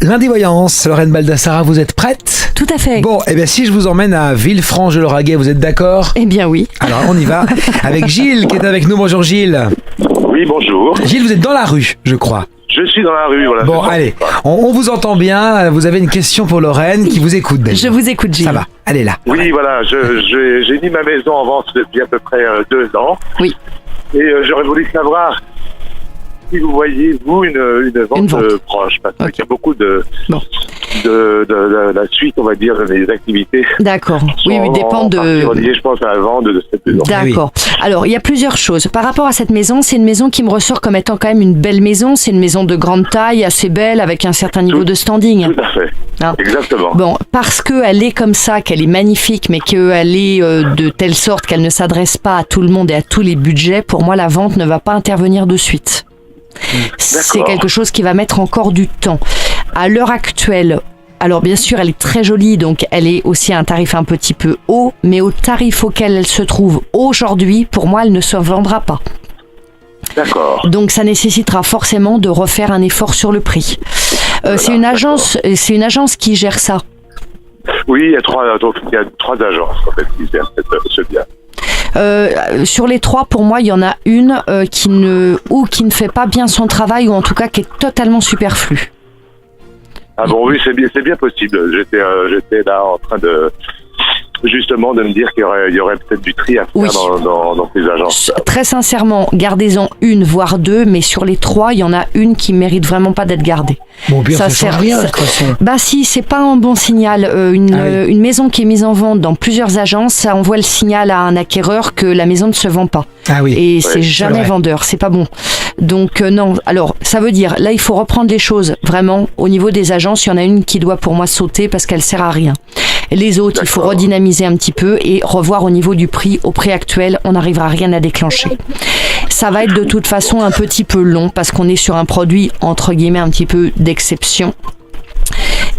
Lundi Voyance, Lorraine Baldassara, vous êtes prête ? Tout à fait. Bon, eh bien si je vous emmène à Villefranche-de-Lauragais, vous êtes d'accord ? Eh bien oui. Alors on y va avec Gilles qui est avec nous. Bonjour Gilles. Oui, bonjour. Gilles, vous êtes dans la rue, je crois. Je suis dans la rue, voilà. Bon, allez, on vous entend bien. Vous avez une question pour Lorraine qui vous écoute déjà. Je vous écoute, Gilles. Ça va, allez là. Oui, voilà, j'ai mis ma maison en vente depuis à peu près 2 ans. Oui. Et j'aurais voulu savoir si vous voyez, vous, une vente, proche. Parce qu'il y a beaucoup de la suite, on va dire, des activités. D'accord. Oui, dépend de... Je pense à la vente de cette maison. D'accord. Alors, il y a plusieurs choses. Par rapport à cette maison, c'est une maison qui me ressort comme étant quand même une belle maison. C'est une maison de grande taille, assez belle, avec un certain niveau de standing. Tout à fait. Hein. Exactement. Bon, parce qu'elle est comme ça, qu'elle est magnifique, mais qu'elle est de telle sorte qu'elle ne s'adresse pas à tout le monde et à tous les budgets, pour moi, la vente ne va pas intervenir de suite. C'est quelque chose qui va mettre encore du temps. À l'heure actuelle, alors bien sûr elle est très jolie, donc elle est aussi à un tarif un petit peu haut, mais au tarif auquel elle se trouve aujourd'hui, pour moi elle ne se vendra pas. D'accord. Donc ça nécessitera forcément de refaire un effort sur le prix. Voilà, c'est une agence qui gère ça. Oui, il y a 3 agences en fait qui gèrent ce bien. Sur les 3, pour moi, il y en a une qui ne fait pas bien son travail, ou en tout cas qui est totalement superflue. Ah bon, oui, c'est bien possible. J'étais là en train de me dire qu'il y aurait peut-être du tri à faire dans ces agences. Très sincèrement, gardez-en une, voire 2, mais sur les 3, il y en a une qui mérite vraiment pas d'être gardée. Bon, bien, ça sert à rien, de toute façon. Bah si, c'est pas un bon signal. Une maison qui est mise en vente dans plusieurs agences, ça envoie le signal à un acquéreur que la maison ne se vend pas. Ah oui. Et c'est jamais vendeur, c'est pas bon. Donc non, alors ça veut dire, là il faut reprendre les choses, vraiment, au niveau des agences, il y en a une qui doit pour moi sauter parce qu'elle sert à rien. Les autres, il faut redynamiser un petit peu et revoir au niveau du prix. Au prix actuel, on n'arrivera à rien à déclencher. Ça va être de toute façon un petit peu long parce qu'on est sur un produit, entre guillemets, un petit peu d'exception.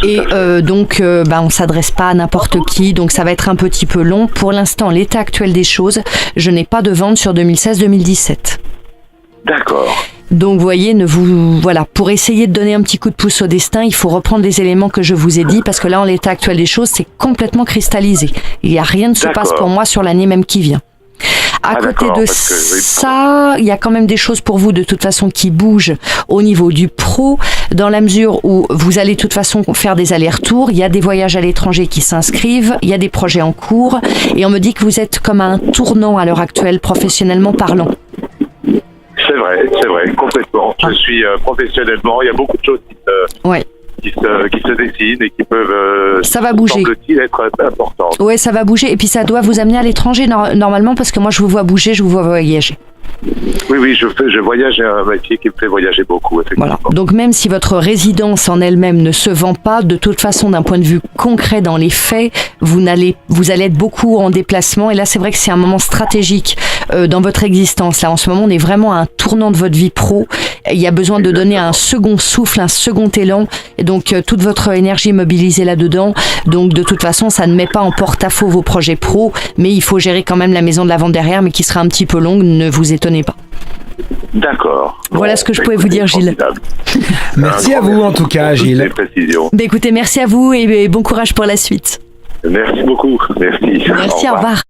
Et donc, on s'adresse pas à n'importe qui, donc ça va être un petit peu long. Pour l'instant, l'état actuel des choses, je n'ai pas de vente sur 2016-2017. D'accord. Donc, vous voyez, pour essayer de donner un petit coup de pouce au destin, il faut reprendre les éléments que je vous ai dit, parce que là, en l'état actuel des choses, c'est complètement cristallisé. Il n'y a rien ne se passe pour moi sur l'année même qui vient. À côté de ça, il y a quand même des choses pour vous de toute façon qui bougent au niveau du pro, dans la mesure où vous allez de toute façon faire des allers-retours, il y a des voyages à l'étranger qui s'inscrivent, il y a des projets en cours, et on me dit que vous êtes comme à un tournant à l'heure actuelle, professionnellement parlant. C'est vrai, complètement. Je suis professionnellement, il y a beaucoup de choses qui se dessinent et qui peuvent, ça va bouger, semble-t-il, être importantes. Oui, ça va bouger, et puis ça doit vous amener à l'étranger normalement, parce que moi je vous vois bouger, je vous vois voyager. Oui, je voyage, j'ai un métier qui me fait voyager beaucoup, effectivement. Voilà. Donc même si votre résidence en elle-même ne se vend pas, de toute façon, d'un point de vue concret dans les faits, vous allez être beaucoup en déplacement. Et là, c'est vrai que c'est un moment stratégique dans votre existence. Là, en ce moment, on est vraiment à un tournant de votre vie pro. Il y a besoin de donner un second souffle, un second élan. Et donc, toute votre énergie est mobilisée là-dedans. Donc, de toute façon, ça ne met pas en porte-à-faux vos projets pro, mais il faut gérer quand même la maison de la vente derrière, mais qui sera un petit peu longue. Ne vous étonnez pas. D'accord. Voilà ce que je pouvais vous dire, Gilles. Merci à vous en tout cas, Gilles. Écoutez, merci à vous et bon courage pour la suite. Merci beaucoup. Merci. Merci, au revoir.